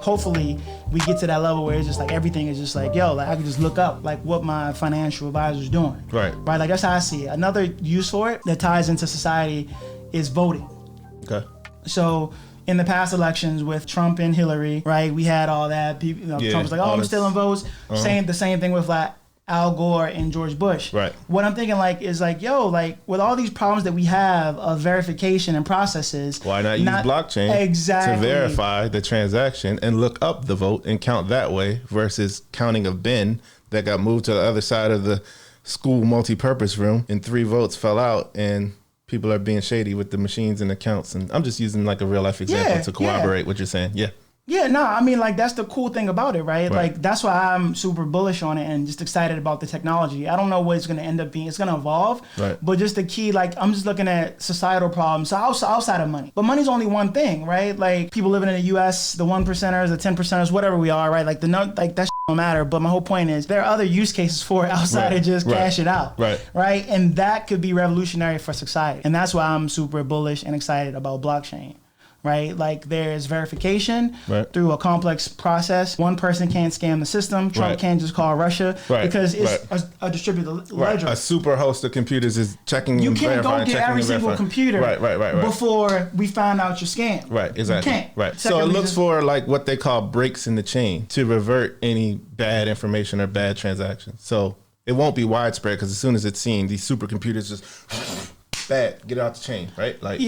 hopefully we get to that level where it's just like everything is just like, yo, like I can just look up like what my financial advisor's doing. Right. Like that's how I see it. Another use for it that ties into society is voting. Okay. So in the past elections with Trump and Hillary, right, we had all that. People, Trump was like, oh, I'm stealing votes. The same thing with like Al Gore and George Bush. Right. What I'm thinking like is like, yo, like with all these problems that we have of verification and processes. Why not use blockchain to verify the transaction and look up the vote and count that way versus counting a bin that got moved to the other side of the school multi-purpose room and 3 votes fell out and people are being shady with the machines and accounts. And I'm just using like a real life example to corroborate what you're saying. Yeah. Yeah, no, I mean, like, that's the cool thing about it, right? Like, that's why I'm super bullish on it and just excited about the technology. I don't know what it's going to end up being. It's going to evolve. Right. But just the key, like, I'm just looking at societal problems outside of money. But money's only one thing, right? Like, people living in the U.S., the 1%ers, the 10%ers, whatever we are, right? Like, that don't matter. But my whole point is there are other use cases for it outside of just cash it out. Right? And that could be revolutionary for society. And that's why I'm super bullish and excited about blockchain. Right? Like there's verification through a complex process. One person can't scam the system. Trump can't just call Russia because it's a distributed ledger. A super host of computers is checking you and can't verifying. You can't go get every single computer before we find out your scam. Right, exactly. You can't. Right. So it looks for like what they call breaks in the chain to revert any bad information or bad transactions. So it won't be widespread because as soon as it's seen, these supercomputers just bad, get it out the chain, right? Like the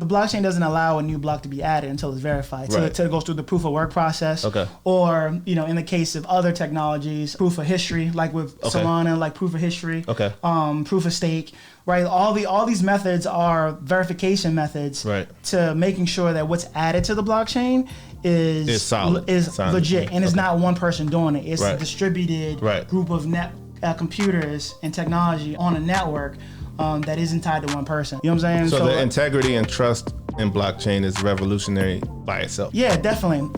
blockchain doesn't allow a new block to be added until it's verified. So it goes through the proof of work process. Or, in the case of other technologies, proof of history, like with Solana, like proof of history, proof of stake, right? All these methods are verification methods to making sure that what's added to the blockchain is solid, is legit, and it's not one person doing it. It's a distributed group of computers and technology on a network that isn't tied to one person. You know what I'm saying? So the integrity and trust in blockchain is revolutionary by itself. Yeah, definitely.